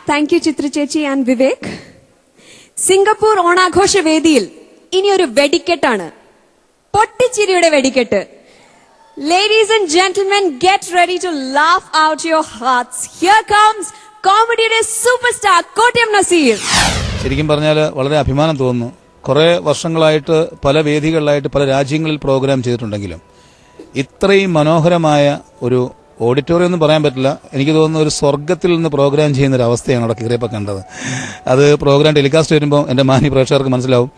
Thank you ചിത്ര ചേച്ചി and Vivek. Singapore ഓണാഘോഷ വേദിയിൽ ഇനിയൊരു വെടിക്കെട്ടാണ്, പൊട്ടിച്ചിരിയുടെ വെടിക്കെട്ട്. Ladies and gentlemen, get ready to laugh out your hearts. Here comes കോമഡിയുടെ സൂപ്പർസ്റ്റാർ കോട്ടയം നസീർ. ശരിക്കും പറഞ്ഞാൽ വളരെ അഭിമാനം തോന്നുന്നു. കുറെ വർഷങ്ങളായിട്ട് പല വേദികളിലായിട്ട് പല രാജ്യങ്ങളിൽ പ്രോഗ്രാം ചെയ്തിട്ടുണ്ടെങ്കിലും ഇത്രയും മനോഹരമായ ഒരു ഓഡിറ്റോറിയം ഒന്നും പറയാൻ പറ്റില്ല, എനിക്ക് തോന്നുന്നു ഒരു സ്വർഗത്തിൽ നിന്ന് പ്രോഗ്രാം ചെയ്യുന്ന ഒരു അവസ്ഥയാണ് അവിടെ കയറിയപ്പോൾ കണ്ടത്. അത് പ്രോഗ്രാം ടെലികാസ്റ്റ് വരുമ്പോൾ എൻ്റെ മാന്യ പ്രേക്ഷകർക്ക് മനസ്സിലാവും.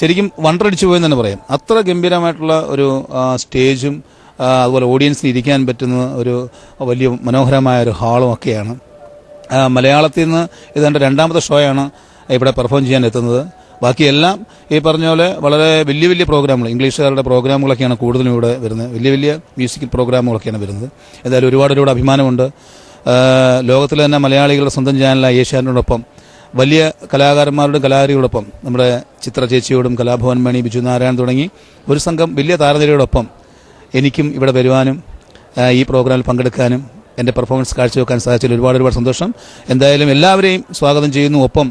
ശരിക്കും വണ്ടടിച്ചു പോയെന്ന് തന്നെ പറയാം. അത്ര ഗംഭീരമായിട്ടുള്ള ഒരു സ്റ്റേജും അതുപോലെ ഓഡിയൻസിന് ഇരിക്കാൻ പറ്റുന്ന ഒരു വലിയ മനോഹരമായ ഒരു ഹാളും ഒക്കെയാണ്. മലയാളത്തിൽ നിന്ന് ഇതെൻ്റെ രണ്ടാമത്തെ ഷോയാണ് ഇവിടെ പെർഫോം ചെയ്യാൻ എത്തുന്നത്. ബാക്കിയെല്ലാം ഈ പറഞ്ഞ പോലെ വളരെ വലിയ വലിയ പ്രോഗ്രാമുകൾ, ഇംഗ്ലീഷുകാരുടെ പ്രോഗ്രാമുകളൊക്കെയാണ് കൂടുതലും ഇവിടെ വരുന്നത്. വലിയ വലിയ മ്യൂസിക്കൽ പ്രോഗ്രാമുകളൊക്കെയാണ് വരുന്നത്. എന്തായാലും ഒരുപാട് അഭിമാനമുണ്ട്. ലോകത്തിൽ തന്നെ മലയാളികളുടെ സ്വന്തം ചാനലായ ഏഷ്യാനെറ്റിനോടൊപ്പം വലിയ കലാകാരന്മാരുടെ കലാകാരികളോടൊപ്പം നമ്മുടെ ചിത്ര ചേച്ചിയോടും കലാഭവൻ മണി, ബിജു നാരായണൻ തുടങ്ങി ഒരു സംഘം വലിയ താരനിരയോടൊപ്പം എനിക്കും ഇവിടെ വരുവാനും ഈ പ്രോഗ്രാമിൽ പങ്കെടുക്കാനും എൻ്റെ പെർഫോമൻസ് കാഴ്ചവെക്കാൻ സാധിച്ചതിൽ ഒരുപാട് സന്തോഷം. എന്തായാലും എല്ലാവരെയും സ്വാഗതം ചെയ്യുന്നു. ഒപ്പം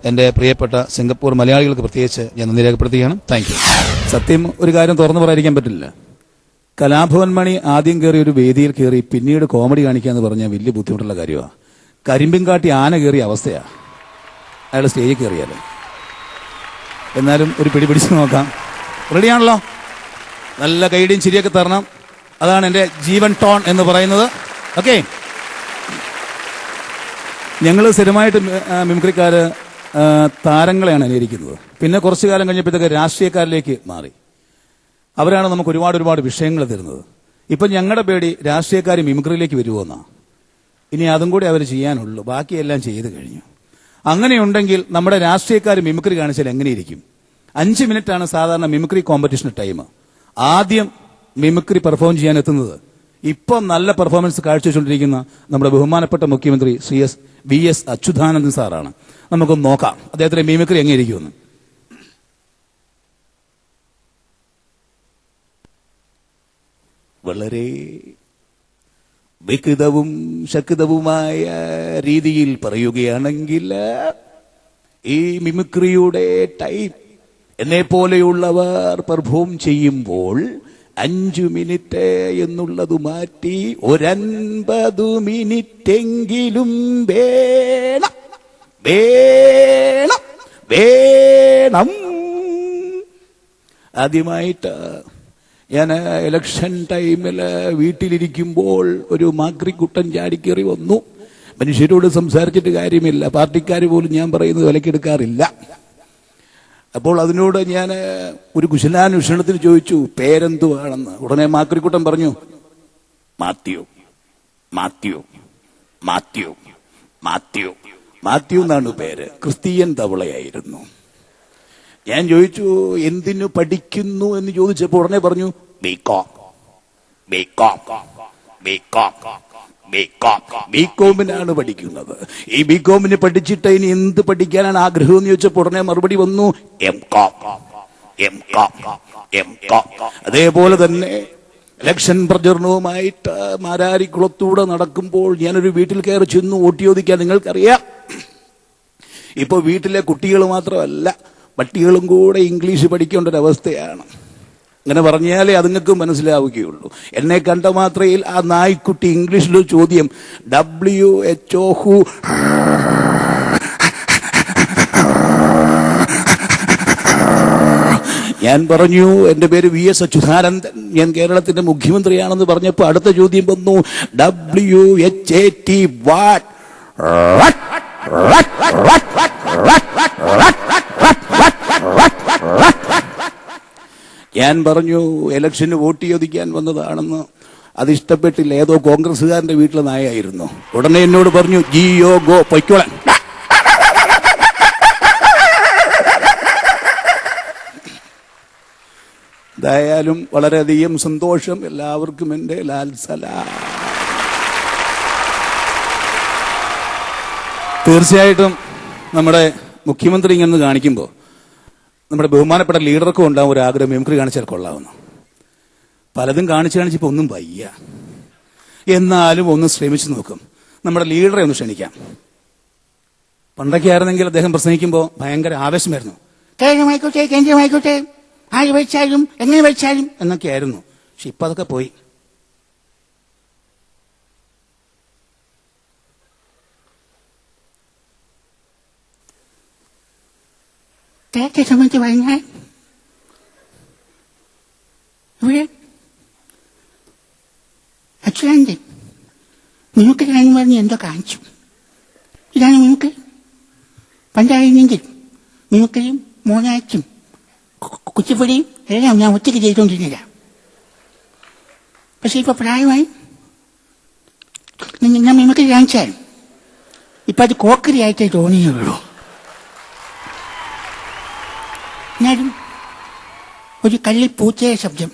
എൻ്റെ പ്രിയപ്പെട്ട സിംഗപ്പൂർ മലയാളികൾക്ക് പ്രത്യേകിച്ച് ഞാൻ നന്ദി രേഖപ്പെടുത്തുകയാണ്. Thank you. സത്യം ഒരു കാര്യം തുറന്നു പറയാതിരിക്കാൻ പറ്റില്ല. കലാഭവൻ മണി ആദ്യം കയറി ഒരു വേദിയിൽ കയറി പിന്നീട് കോമഡി കാണിക്കാന്ന് പറഞ്ഞാൽ വലിയ ബുദ്ധിമുട്ടുള്ള കാര്യമാണ്. കരിമ്പിൻ കാട്ടി ആന കയറിയ അവസ്ഥയാണ് അയാൾ സ്റ്റേജിൽ കയറിയാലും. എന്നാലും ഒരു പിടിച്ച് നോക്കാം. റെഡിയാണല്ലോ? നല്ല കൈഡിയും ചിരിയൊക്കെ തരണം. അതാണ് എൻ്റെ ജീവൻ ടോൺ എന്ന് പറയുന്നത്. ഓക്കെ, ഞങ്ങൾ സ്ഥിരമായിട്ട് മിമിക്രിക്കാർ താരങ്ങളെയാണ് അനുകരിക്കുന്നത്. പിന്നെ കുറച്ചു കാലം കഴിഞ്ഞപ്പോഴത്തേക്ക് രാഷ്ട്രീയക്കാരിലേക്ക് മാറി. അവരാണ് നമുക്ക് ഒരുപാട് വിഷയങ്ങൾ തരുന്നത്. ഇപ്പം ഞങ്ങളുടെ പേടി രാഷ്ട്രീയക്കാർ മിമിക്രിയിലേക്ക് വരുമോന്നാണ്. ഇനി അതും കൂടി അവർ ചെയ്യാനുള്ളൂ, ബാക്കിയെല്ലാം ചെയ്ത് കഴിഞ്ഞു. അങ്ങനെയുണ്ടെങ്കിൽ നമ്മുടെ രാഷ്ട്രീയക്കാർ മിമിക്രി കാണിച്ചാൽ എങ്ങനെയിരിക്കും? 5 മിനിറ്റാണ് സാധാരണ മിമിക്രി കോമ്പറ്റീഷൻ ടൈം. ആദ്യം മിമിക്രി പെർഫോം ചെയ്യാൻ എത്തുന്നത് ഇപ്പം നല്ല പെർഫോമൻസ് കാഴ്ചവെച്ചുകൊണ്ടിരിക്കുന്ന നമ്മുടെ ബഹുമാനപ്പെട്ട മുഖ്യമന്ത്രി ശ്രീ VS അച്യുതാനന്ദൻ സാറാണ്. നമുക്കൊന്ന് നോക്കാം അദ്ദേഹത്തിന്റെ മിമിക്രി എങ്ങനെയിരിക്കുമെന്ന്. വളരെ വികൃതവും ശക്തവുമായ രീതിയിൽ പറയുകയാണെങ്കിൽ ഈ മിമിക്രിയുടെ ടൈം എന്നെ പോലെയുള്ളവർ പെർഫോം ചെയ്യുമ്പോൾ 5 മിനിറ്റ് എന്നുള്ളത് മാറ്റി 9 മിനിറ്റെങ്കിലും വേണം. ആദ്യമായിട്ട് ഞാൻ ഇലക്ഷൻ ടൈമിൽ വീട്ടിലിരിക്കുമ്പോൾ ഒരു മാക്രിക്കുട്ടൻ ചാടിക്കേറി വന്നു. മനുഷ്യരോട് സംസാരിച്ചിട്ട് കാര്യമില്ല, പാർട്ടിക്കാർ പോലും ഞാൻ പറയുന്നത് വിലക്കെടുക്കാറില്ല. അപ്പോൾ അതിനോട് ഞാൻ ഒരു കുശലാന്വേഷണത്തിൽ ചോദിച്ചു പേരെന്തുവാണെന്ന്. ഉടനെ മാക്രിക്കുട്ടൻ പറഞ്ഞു മാത്യു മാത്യു മാത്യു മാത്യു മാത്യു എന്നാണ് പേര്. ക്രിസ്ത്യൻ തവളയായിരുന്നു. ഞാൻ ചോദിച്ചു എന്തിനു പഠിക്കുന്നു എന്ന് ചോദിച്ചപ്പോൾ ഉടനെ പറഞ്ഞു ബികോം ബികോം ബികോം ബികോമിനാണ് പഠിക്കുന്നത്. ഈ ബികോമിന് പഠിച്ചിട്ട് ഇനി എന്ത് പഠിക്കാനാണ് ആഗ്രഹം എന്ന് ചോദിച്ചപ്പോൾ ഉടനെ മറുപടി വന്നു എംകോം എംകോം എംകോം. അതേപോലെ തന്നെ ഇലക്ഷൻ പ്രചരണവുമായിട്ട് മാരാരിക്കുളത്തൂടെ നടക്കുമ്പോൾ ഞാനൊരു വീട്ടിൽ കയറി ചെന്നു വോട്ട് ചോദിക്കാൻ. നിങ്ങൾക്കറിയാം ഇപ്പൊ വീട്ടിലെ കുട്ടികൾ മാത്രമല്ല പട്ടികളും കൂടെ ഇംഗ്ലീഷ് പഠിക്കേണ്ട ഒരു അവസ്ഥയാണ്. അങ്ങനെ പറഞ്ഞാലേ അതുങ്ങൾക്ക് മനസ്സിലാവുകയുള്ളൂ. എന്നെ കണ്ട മാത്രയിൽ ആ നായ്ക്കുട്ടി ഇംഗ്ലീഷിലൊരു ചോദ്യം WHO ഹു ഞാൻ പറഞ്ഞു എന്റെ പേര് VS അച്യുതാനന്ദൻ, ഞാൻ കേരളത്തിന്റെ മുഖ്യമന്ത്രിയാണെന്ന് പറഞ്ഞപ്പോൾ അടുത്ത ചോദ്യം വന്നു WHAT വാട്ട്. ഞാൻ പറഞ്ഞു ഇലക്ഷന് വോട്ട് ചോദിക്കാൻ വന്നതാണെന്ന്. അത് ഇഷ്ടപ്പെട്ടില്ല. ഏതോ കോൺഗ്രസുകാരന്റെ വീട്ടിലെ നായായിരുന്നു. ഉടനെ എന്നോട് പറഞ്ഞു ജിയോ ഗോ പൊയ്ക്കോളാൻ. എന്തായാലും വളരെയധികം സന്തോഷം. എല്ലാവർക്കും എൻ്റെ ലാൽ സലാം. തീർച്ചയായിട്ടും നമ്മുടെ മുഖ്യമന്ത്രി ഇങ്ങനെ കാണിക്കുമ്പോൾ നമ്മുടെ ബഹുമാനപ്പെട്ട ലീഡർക്കും ഉണ്ടാവും ഒരു ആഗ്രഹം മിമിക്രി കാണിച്ചാൽ കൊള്ളാവുന്നു. പലതും കാണിച്ചിപ്പോൾ ഒന്നും വയ്യ. എന്നാലും ഒന്ന് ശ്രമിച്ചു നോക്കും. നമ്മുടെ ലീഡറെ ഒന്ന് ക്ഷണിക്കാം. പണ്ടൊക്കെ ആയിരുന്നെങ്കിൽ അദ്ദേഹം പ്രസംഗിക്കുമ്പോൾ ഭയങ്കര ആവേശമായിരുന്നു. കേന്ദ്രമായിക്കോട്ടെ, കേന്ദ്രമായിക്കോട്ടെ, ആര് വെച്ചാലും എങ്ങനെ വെച്ചാലും എന്നൊക്കെ ആയിരുന്നു. പക്ഷെ ഇപ്പൊ അതൊക്കെ പോയി. കേരളത്തെ സംബന്ധിച്ച് പറഞ്ഞാൽ ഇവിടെ അച്യുതാനന്ദൻ മിമിക്രിയാണെന്ന് പറഞ്ഞ് എന്തോ കാണിച്ചു. ഇതാണ് മിമിക്രി. പണ്ടായിരുന്നെങ്കിൽ മിമിക്രിയും മോനാച്ചും കുച്ചിപ്പൊടിയും എല്ലാം ഞാൻ ഒറ്റയ്ക്ക് ചെയ്തുകൊണ്ടിരുന്നില്ല. പക്ഷെ ഇപ്പൊ പ്രായമായി ഞാൻ മിമിക്രി കാണിച്ചാലും ഇപ്പൊ അത് കോക്കറിയായിട്ടേ തോന്നിയുള്ളൂ. എന്നാലും ഒരു കല്ലിൽ പൂച്ചയുടെ ശബ്ദം,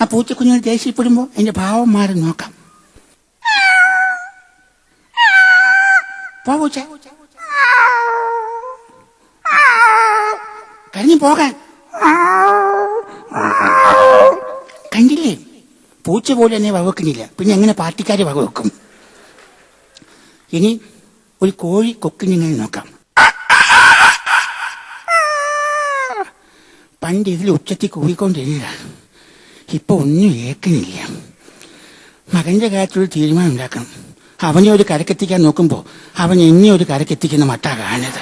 ആ പൂച്ചക്കുഞ്ഞുങ്ങൾ ദേഷ്യപ്പെടുമ്പോൾ അതിന്റെ ഭാവം മാറി നോക്കാം. പൂച്ച കഴിഞ്ഞു പോകാൻ കണ്ടില്ലേ? പൂച്ച പോലെ എന്നെ വകവെക്കുന്നില്ല, പിന്നെ എങ്ങനെ പാർട്ടിക്കാരെ വകവെക്കും? ഇനി ഒരു കോഴി കൊക്കിനിങ്ങനെ നോക്കാം. പണ്ട് ഇതിൽ ഉച്ചത്തിൽ കൂടിക്കൊണ്ടിരുന്നില്ല, ഇപ്പൊ ഒന്നും ഏക്കുന്നില്ല. മകന്റെ കാര്യത്തിലൊരു തീരുമാനം ഉണ്ടാക്കണം. അവനെ ഒരു കരക്കെത്തിക്കാൻ നോക്കുമ്പോൾ അവൻ എന്നെ ഒരു കരക്കെത്തിക്കുന്ന മട്ടാ കാണുന്നത്.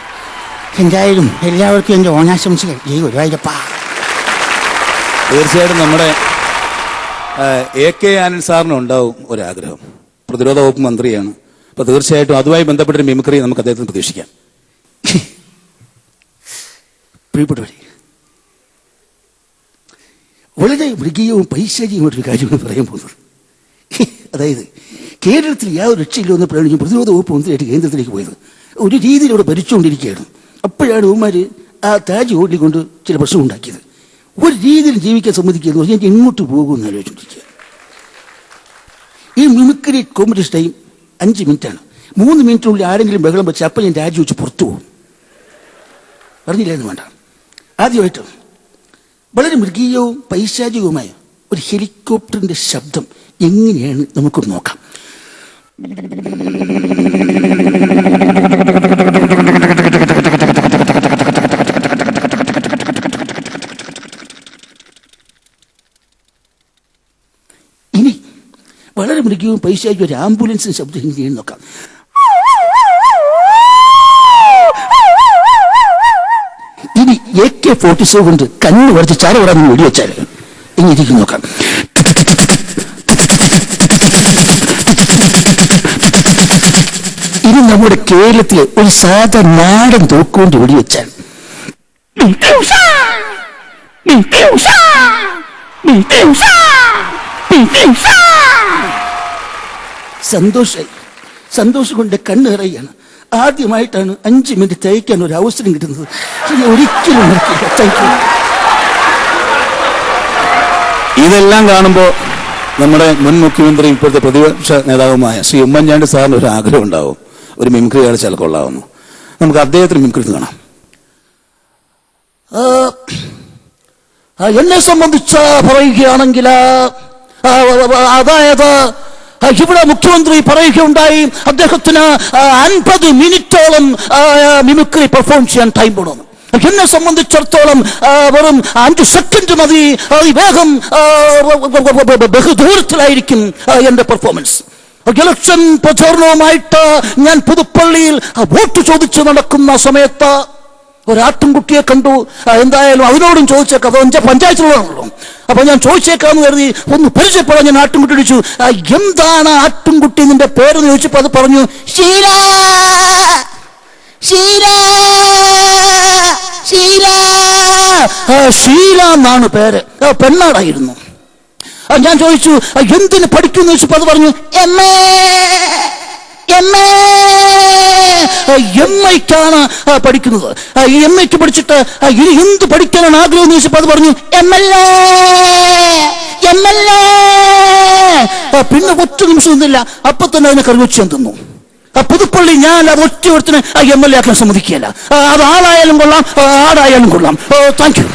എന്തായാലും എല്ലാവർക്കും എന്റെ ഓണാശംസകൾ. ഗുരുവായൂരപ്പാ. തീർച്ചയായിട്ടും നമ്മുടെ AK ആനന്ദ് സാറിന് ഉണ്ടാവും ഒരാഗ്രഹം. പ്രതിരോധ വകുപ്പ് മന്ത്രിയാണ്. അപ്പൊ തീർച്ചയായിട്ടും അതുമായി ബന്ധപ്പെട്ടൊരു മിമിക്രി നമുക്ക് അദ്ദേഹത്തിന് പ്രതീക്ഷിക്കാം. പ്രിയപ്പെട്ടവരെ, വളരെ മൃഗീയവും പൈശാചികമായിട്ടൊരു കാര്യമാണ് പറയാൻ പോകുന്നത്. അതായത് കേരളത്തിൽ യാതൊരു രക്ഷയില്ലെന്ന് പ്രകടിച്ച് പ്രതിരോധ വകുപ്പ് മന്ത്രിയായിട്ട് കേന്ദ്രത്തിലേക്ക് പോയത് ഒരു രീതിയിലൂടെ ഭരിച്ചുകൊണ്ടിരിക്കുകയാണ്. അപ്പോഴാണ് ഉമ്മാര് ആ താജ് ഹോട്ടലിൽ കൊണ്ട് ചില പ്രശ്നം ഉണ്ടാക്കിയത്. ഒരു രീതിയിൽ ജീവിക്കാൻ സമ്മതിക്കുക എന്ന് പറഞ്ഞാൽ എങ്ങോട്ട് പോകുമെന്ന് ആലോചിച്ചുകൊണ്ടിരിക്കുക. ഈ മിമിക്രി കോമ്പറ്റീഷൻ ടൈം 5 മിനിറ്റാണ്. 3 മിനിറ്റിനുള്ളിൽ ആരെങ്കിലും ബഹളം വെച്ച് അപ്പം ഞാൻ രാജിവെച്ച് പുറത്തു പോകും. പറഞ്ഞില്ല എന്ന് വേണ്ട. ആദ്യമായിട്ട് വളരെ മൃഗീയവും പൈശാചികവുമായ ഒരു ഹെലികോപ്റ്ററിന്റെ ശബ്ദം എങ്ങനെയാണ് നമുക്ക് നോക്കാം. ഇനി വളരെ മൃഗീയവും പൈശാചികവും ഒരു ആംബുലൻസിന്റെ ശബ്ദം എങ്ങനെയാണ് നോക്കാം. ഇനി AK-47 കൊണ്ട് കണ്ണ് വരച്ച് ചാരവിടാൻ വെടിവെച്ചാൽ ഇനി ഇരിക്കും നോക്കാം. ഇനി നമ്മുടെ കേരളത്തിലെ ഒരു സാധാ നാടൻ തോക്കുകൊണ്ട് വെടിവെച്ചാൽ സന്തോഷം കൊണ്ട് കണ്ണ് നിറയാണ്. ആദ്യമായിട്ടാണ് 5 മിനിറ്റ് തയ്ക്കാൻ ഒരു അവസരം കിട്ടുന്നത്. ഒരിക്കലും ഇതെല്ലാം കാണുമ്പോൾ നമ്മുടെ മുൻ മുഖ്യമന്ത്രി ഇപ്പോഴത്തെ പ്രതിപക്ഷ നേതാവുമായ ശ്രീ ഉമ്മൻചാണ്ടി സാറിന് ഒരു ആഗ്രഹം ഉണ്ടാവും, ഒരു മിമിക്രി കളിച്ചാൽ കൊള്ളാവുന്നു. നമുക്ക് അദ്ദേഹത്തിന് മിമിക്രി കാണാം. എന്നെ സംബന്ധിച്ച് പറയുകയാണെങ്കിൽ അതായത് ഇവിടെ മുഖ്യമന്ത്രി പറയുകയുണ്ടായി അദ്ദേഹത്തിന് 50 മിനിറ്റോളം മിമിക്രി പെർഫോം ചെയ്യാൻ ടൈം വേണം. എന്നെ സംബന്ധിച്ചിടത്തോളം വെറും 5 സെക്കൻഡ് മതി. വേഗം ബഹുദൂരത്തിലായിരിക്കും എന്റെ പെർഫോമൻസ്. ഇലക്ഷൻ പ്രചാരണവുമായിട്ട് ഞാൻ പുതുപ്പള്ളിയിൽ വോട്ട് ചോദിച്ചു നടക്കുന്ന സമയത്ത് ഒരാട്ടിൻകുട്ടിയെ കണ്ടു. എന്തായാലും അതിനോടും ചോദിച്ചേക്കാം, അത് പഞ്ചായത്തിലുള്ളതാണല്ലോ. അപ്പൊ ഞാൻ ചോദിച്ചേക്കാന്ന് കരുതി ഒന്ന് പരിചയപ്പെടാൻ ഞാൻ ആട്ടിൻകുട്ടി വിളിച്ചു. എന്താണ് ആട്ടിൻകുട്ടി നിന്റെ പേരെന്ന് ചോദിച്ചപ്പോ അത് പറഞ്ഞു ഷീല ഷീല ഷീല ഷീല എന്നാണ് പേര്. പെണ്ണാടായിരുന്നു. ഞാൻ ചോദിച്ചു എന്തിന് പഠിക്കുന്നു ചോദിച്ചപ്പോ അത് പറഞ്ഞു MA-ക്കാണ് പഠിക്കുന്നത്. MA-ക്ക് പഠിച്ചിട്ട് ഇനി എന്ത് പഠിക്കാനാണ് ആഗ്രഹം എന്ന് ചോദിച്ചപ്പോ അത് പറഞ്ഞു MLA. പിന്നെ ഒറ്റ നിമിഷം ഒന്നുമില്ല, അപ്പൊ തന്നെ അതിനെ കറിവെച്ച് ഞാൻ തന്നു. പുതുപ്പള്ളി ഞാൻ അത് ഒറ്റ ഒരുത്തിന് MLA ആക്കാൻ സമ്മതിക്കുകയല്ല. അത് ആളായാലും കൊള്ളാം, ആടായാലും കൊള്ളാം. Thank you.